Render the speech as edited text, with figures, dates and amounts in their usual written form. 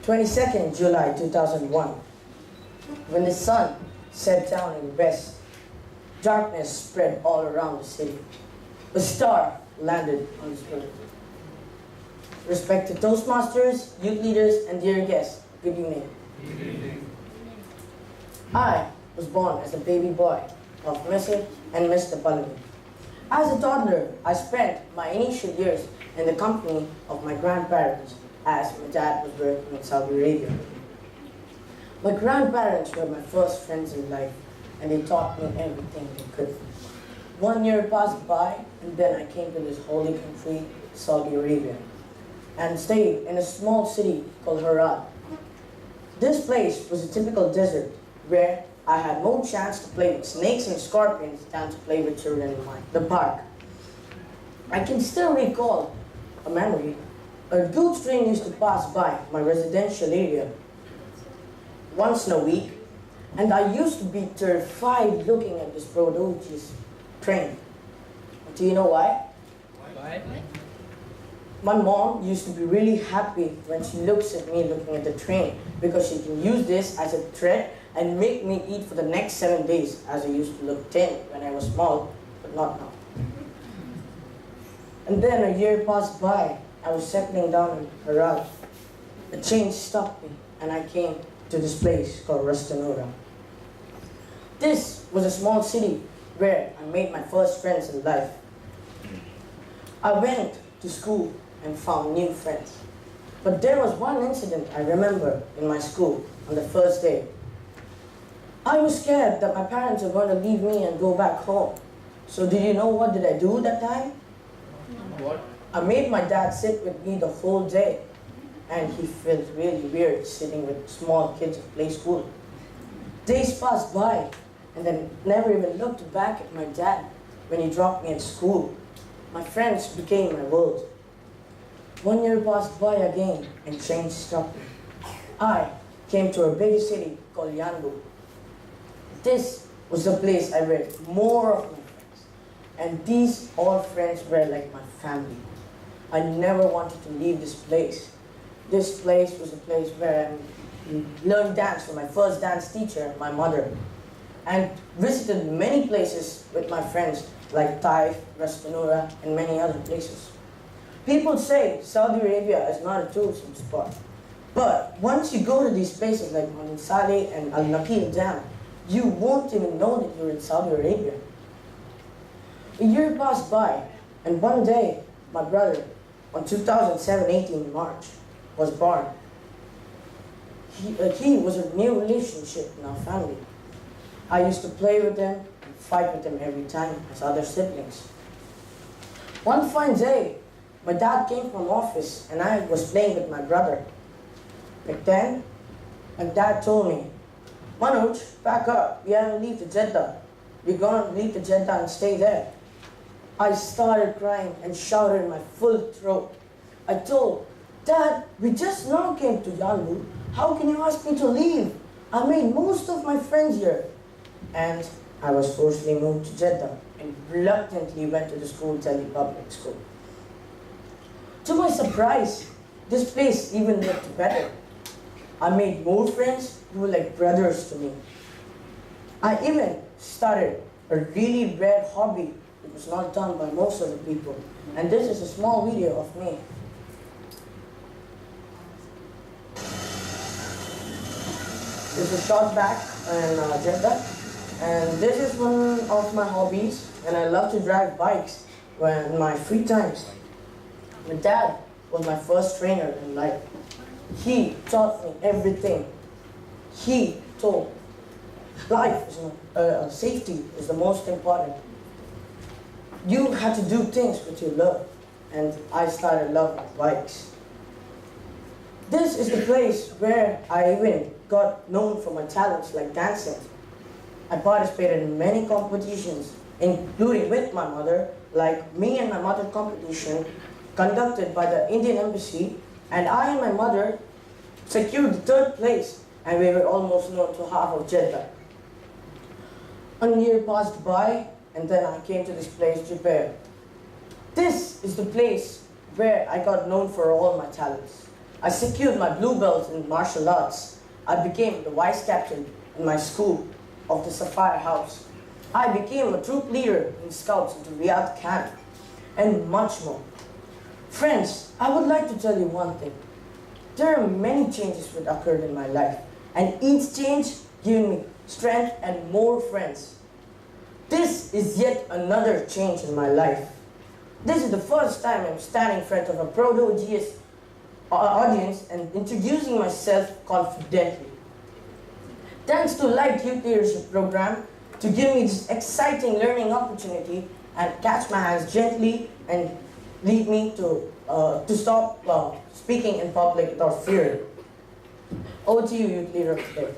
22nd July 2001. When the sun set down in the west, darkness spread all around the city. A star landed on this building. Respected Toastmasters, youth leaders, and dear guests, good evening. Good evening. I was born as a baby boy of Mr. and Mr. Palani. As a toddler, I spent my initial years in the company of my grandparents as my dad was working in Saudi Arabia. My grandparents were my first friends in life, and they taught me everything they could. 1 year passed by, and then I came to this holy country, Saudi Arabia, and stayed in a small city called Harad. This place was a typical desert where I had no chance to play with snakes and scorpions than to play with children in the park. I can still recall a memory. A goods train used to pass by my residential area once in a week, and I used to be terrified looking at this prodigious train. Do you know why? Why? My mom used to be really happy when she looks at me looking at the train, because she can use this as a thread and make me eat for the next 7 days, as I used to look thin when I was small, but not now. And then a year passed by. I was settling down in Harad. A change stopped me, and I came to this place called Rastanura. This was a small city where I made my first friends in life. I went to school and found new friends. But there was one incident I remember in my school on the first day. I was scared that my parents were going to leave me and go back home. So did you know what did I do that time? What? I made my dad sit with me the whole day, and he felt really weird sitting with small kids at play school. Days passed by, and then never even looked back at my dad when he dropped me at school. My friends became my world. 1 year passed by again, and change stopped me. I came to a big city called Yanbu. This was the place I met more of my friends, and these all friends were like my family. I never wanted to leave this place. This place was a place where I learned dance from my first dance teacher, my mother, and visited many places with my friends like Taif, Rastanura, and many other places. People say Saudi Arabia is not a tourism spot, but once you go to these places like Mount Saleh and Al Naqil Dam, you won't even know that you're in Saudi Arabia. A year passed by, and one day, my brother, on 2017 March, was born. He was a new relationship in our family. I used to play with him and fight with him every time as other siblings. One fine day, my dad came from office and I was playing with my brother. Back then, my dad told me, "Manoj, pack up, we have to leave to Jeddah. We're gonna leave to Jeddah and stay there." I started crying and shouted in my full throat. I told, "Dad, we just now came to Yanbu. How can you ask me to leave? I made most of my friends here." And I was forcibly moved to Jeddah and reluctantly went to the school, Delhi Public School. To my surprise, this place even looked better. I made more friends who were like brothers to me. I even started a really rare hobby. It was not done by most of the people. And this is a small video of me. This is shot back in Jeddah. And this is one of my hobbies. And I love to drive bikes in my free times. My dad was my first trainer in life. He taught me everything. He told life is safety is the most important. You have to do things which you love, and I started loving bikes. This is the place where I even got known for my talents like dancing. I participated in many competitions, including with my mother, like me and my mother competition conducted by the Indian Embassy, and I and my mother secured the 3rd place, and we were almost known to half of Jeddah. A year passed by, and then I came to this place, Japan. This is the place where I got known for all my talents. I secured my blue belt in martial arts. I became the vice captain in my school of the Sapphire House. I became a troop leader in Scouts into Riyadh camp, and much more. Friends, I would like to tell you one thing. There are many changes that occurred in my life, and each change gave me strength and more friends. This is yet another change in my life. This is the first time I'm standing in front of a proto-GS audience and introducing myself confidently. Thanks to Light Youth Leadership Program to give me this exciting learning opportunity and catch my hands gently and lead me to stop speaking in public without fear. Over to you, Youth Leader of today.